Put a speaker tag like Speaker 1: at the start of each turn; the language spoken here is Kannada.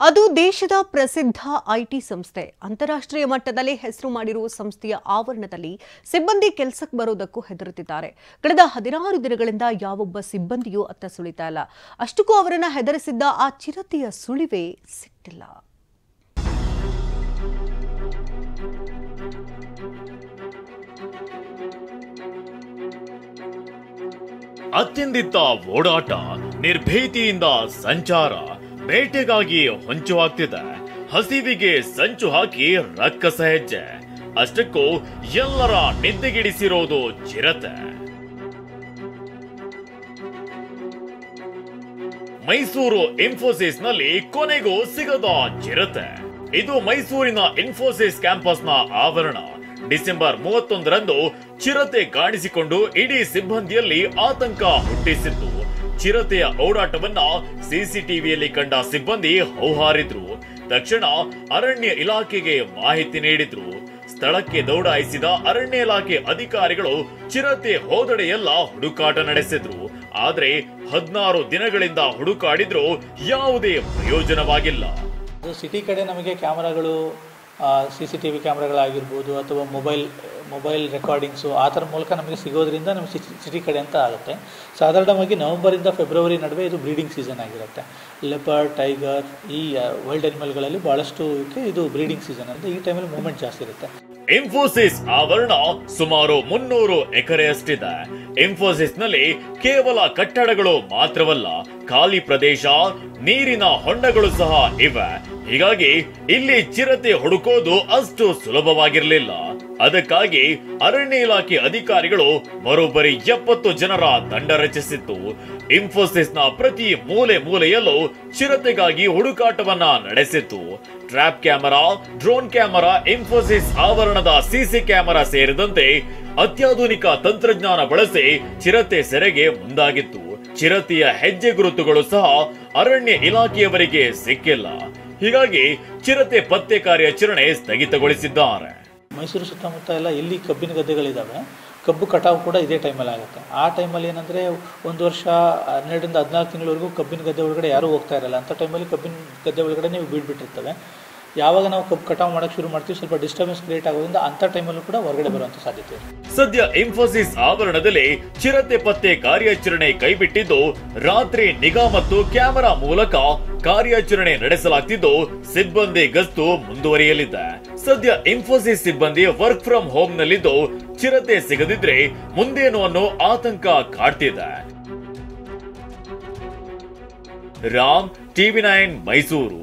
Speaker 1: ಅದು ದೇಶದ ಪ್ರಸಿದ್ಧ ಐಟಿ ಸಂಸ್ಥೆ. ಅಂತಾರಾಷ್ಟ್ರೀಯ ಮಟ್ಟದಲ್ಲಿ ಹೆಸರು ಮಾಡಿರುವ ಸಂಸ್ಥೆಯ ಆವರಣದಲ್ಲಿ ಸಿಬ್ಬಂದಿ ಕೆಲಸಕ್ಕೆ ಬರೋದಕ್ಕೂ ಹೆದರುತ್ತಿದ್ದಾರೆ. ಕಳೆದ 16 ದಿನಗಳಿಂದ ಯಾವೊಬ್ಬ ಸಿಬ್ಬಂದಿಯೂ ಅತ್ತ ಸುಳಿತಾ ಇಲ್ಲ. ಅಷ್ಟಕ್ಕೂ ಅವರನ್ನ ಹೆದರಿಸಿದ್ದ ಆ ಚಿರತೆಯ ಸುಳಿವೇ ಸಿಕ್ಕಿಲ್ಲ.
Speaker 2: ಅತ್ಯಂದಿತ್ತ ಓಡಾಟ, ನಿರ್ಭೀತಿಯಿಂದ ಸಂಚಾರ, ಬೇಟೆಗಾಗಿ ಹೊಂಚು ಹಾಕ್ತಿದೆ. ಹಸಿವಿಗೆ ಸಂಚು ಹಾಕಿ ರಕ್ಕಸ ಹೆಜ್ಜೆ. ಅಷ್ಟಕ್ಕೂ ಎಲ್ಲರ ನಿದ್ದೆಗಿಡಿಸಿರೋದು ಚಿರತೆ. ಮೈಸೂರು ಇನ್ಫೋಸಿಸ್ ನಲ್ಲಿ ಕೊನೆಗೂ ಸಿಗದ ಚಿರತೆ. ಇದು ಮೈಸೂರಿನ ಇನ್ಫೋಸಿಸ್ ಕ್ಯಾಂಪಸ್ನ ಆವರಣ. ಡಿಸೆಂಬರ್ 31ರಂದು ಚಿರತೆ ಕಾಣಿಸಿಕೊಂಡು ಇಡೀ ಸಿಬ್ಬಂದಿಯಲ್ಲಿ ಆತಂಕ ಹುಟ್ಟಿಸಿತ್ತು. ಚಿರತೆಯ ಓಡಾಟವನ್ನ ಸಿಸಿಟಿವಿಯಲ್ಲಿ ಕಂಡ ಸಿಬ್ಬಂದಿ ಹೌಹಾರಿದ್ರು. ತಕ್ಷಣ ಅರಣ್ಯ ಇಲಾಖೆಗೆ ಮಾಹಿತಿ ನೀಡಿದ್ರು. ಸ್ಥಳಕ್ಕೆ ದೌಡಾಯಿಸಿದ ಅರಣ್ಯ ಇಲಾಖೆ ಅಧಿಕಾರಿಗಳು ಚಿರತೆ ಹೋದೆಡೆಯೆಲ್ಲ ಹುಡುಕಾಟ ನಡೆಸಿದ್ರು. ಆದ್ರೆ 16 ದಿನಗಳಿಂದ ಹುಡುಕಾಡಿದ್ರು ಯಾವುದೇ ಪ್ರಯೋಜನವಾಗಿಲ್ಲ.
Speaker 3: ಸಿಟಿ ಕಡೆ ನಮಗೆ ಕ್ಯಾಮರಾಗಳು, CCTV ಕ್ಯಾಮ್ರಾಗಳಾಗಿರ್ಬೋದು ಅಥವಾ ಮೊಬೈಲ್ ರೆಕಾರ್ಡಿಂಗ್ಸು ಆ ಥರ ಮೂಲಕ ನಮಗೆ ಸಿಗೋದ್ರಿಂದ ನಮಗೆ ಸಿಟಿ ಕಡೆ ಅಂತ ಆಗುತ್ತೆ. ಸಾಧಾರಣವಾಗಿ ನವೆಂಬರಿಂದ ಫೆಬ್ರವರಿ ನಡುವೆ ಇದು ಬ್ರೀಡಿಂಗ್ ಸೀಸನ್ ಆಗಿರುತ್ತೆ. ಲೆಪರ್ಡ್, ಟೈಗರ್, ಈ ವೈಲ್ಡ್ ಅನಿಮಲ್ಗಳಲ್ಲಿ ಬಹಳಷ್ಟು ಇದು ಬ್ರೀಡಿಂಗ್ ಸೀಸನ್ ಅಂತ ಈ ಟೈಮಲ್ಲಿ ಮೂವ್ಮೆಂಟ್ ಜಾಸ್ತಿ ಇರುತ್ತೆ.
Speaker 2: ಇನ್ಫೋಸಿಸ್ ಆವರಣ ಸುಮಾರು 300 ಎಕರೆಯಷ್ಟಿದೆ. ಇನ್ಫೋಸಿಸ್ ನಲ್ಲಿ ಕೇವಲ ಕಟ್ಟಡಗಳು ಮಾತ್ರವಲ್ಲ, ಖಾಲಿ ಪ್ರದೇಶ, ನೀರಿನ ಹೊಂಡಗಳು ಸಹ ಇವೆ. ಹೀಗಾಗಿ ಇಲ್ಲಿ ಚಿರತೆ ಹುಡುಕೋದು ಅಷ್ಟು ಸುಲಭವಾಗಿರಲಿಲ್ಲ. ಅದಕ್ಕಾಗಿ ಅರಣ್ಯ ಇಲಾಖೆ ಅಧಿಕಾರಿಗಳು ಬರೋಬ್ಬರಿ 70 ಜನರ ತಂಡ ರಚಿಸಿತ್ತು. ಇನ್ಫೋಸಿಸ್ನ ಪ್ರತಿ ಮೂಲೆಯಲ್ಲೂ ಚಿರತೆಗಾಗಿ ಹುಡುಕಾಟವನ್ನ ನಡೆಸಿತ್ತು. Trap camera, drone camera, Infosys ಆವರಣದ ಸಿಸಿ ಕ್ಯಾಮೆರಾ ಸೇರಿದಂತೆ ಅತ್ಯಾಧುನಿಕ ತಂತ್ರಜ್ಞಾನ ಬಳಸಿ ಚಿರತೆ ಸೆರೆಗೆ ಮುಂದಾಗಿತ್ತು. ಚಿರತೆಯ ಹೆಜ್ಜೆ ಗುರುತುಗಳು ಸಹ ಅರಣ್ಯ ಇಲಾಖೆಯವರಿಗೆ ಸಿಕ್ಕಿಲ್ಲ. ಹೀಗಾಗಿ ಚಿರತೆ ಪತ್ತೆ ಕಾರ್ಯಾಚರಣೆ ಸ್ಥಗಿತಗೊಳಿಸಿದ್ದಾರೆ.
Speaker 3: ಮೈಸೂರು ಸುತ್ತಮುತ್ತ ಎಲ್ಲ ಎಲ್ಲಿ ಕಬ್ಬಿನ ಗದ್ದೆಗಳಿದ್ದಾವೆ, ಕಬ್ಬು ಕಟಾವು ಕೂಡ ಇದೇ ಟೈಮಲ್ಲಿ ಆಗುತ್ತೆ. ಆ ಟೈಮಲ್ಲಿ ಏನಂದರೆ 1 ವರ್ಷ 12ರಿಂದ 14 ತಿಂಗಳವರೆಗೂ ಕಬ್ಬಿನ ಗದ್ದೆ ಒಳಗಡೆ ಯಾರೂ ಹೋಗ್ತಾ ಇರಲ್ಲ. ಅಂಥ ಟೈಮಲ್ಲಿ ಕಬ್ಬಿನ ಗದ್ದೆ ಒಳಗಡೆ ನೀವು ಬೀಡ್ಬಿಟ್ಟಿರ್ತವೆ. ಯಾವಾಗ ನಾವು ಕಬ್ಬು ಕಟಾವು ಮಾಡಕ್ಕೆ ಶುರು ಮಾಡ್ತೀವಿ, ಸ್ವಲ್ಪ ಡಿಸ್ಟರ್ಬೆನ್ಸ್ ಕ್ರಿಯೇಟ್ ಆಗೋದ್ರಿಂದ ಅಂಥ ಟೈಮಲ್ಲೂ ಕೂಡ ಹೊರಗಡೆ ಬರುವಂಥ ಸಾಧ್ಯತೆ ಇದೆ.
Speaker 2: ಸದ್ಯ ಇನ್ಫೋಸಿಸ್ ಆವರಣದಲ್ಲಿ ಚಿರತೆ ಪತ್ತೆ ಕಾರ್ಯಾಚರಣೆ ಕೈಬಿಟ್ಟಿದ್ದು, ರಾತ್ರಿ ನಿಗಾ ಮತ್ತು ಕ್ಯಾಮೆರಾ ಮೂಲಕ ಕಾರ್ಯಾಚರಣೆ ನಡೆಸಲಾಗ್ತಿದ್ದು, ಸಿಬ್ಬಂದಿ ಗಸ್ತು ಮುಂದುವರಿಯಲಿದೆ. ಸದ್ಯ ಇನ್ಫೋಸಿಸ್ ಸಿಬ್ಬಂದಿ ವರ್ಕ್ ಫ್ರಮ್ ಹೋಮ್ ನಲ್ಲಿದ್ದು, ಚಿರತೆ ಸಿಗದಿದ್ರೆ ಮುಂದೇನು ಅನ್ನೋ ಆತಂಕ ಕಾಡ್ತಿದೆ. ರಾಮ್, TV9 ಮೈಸೂರು.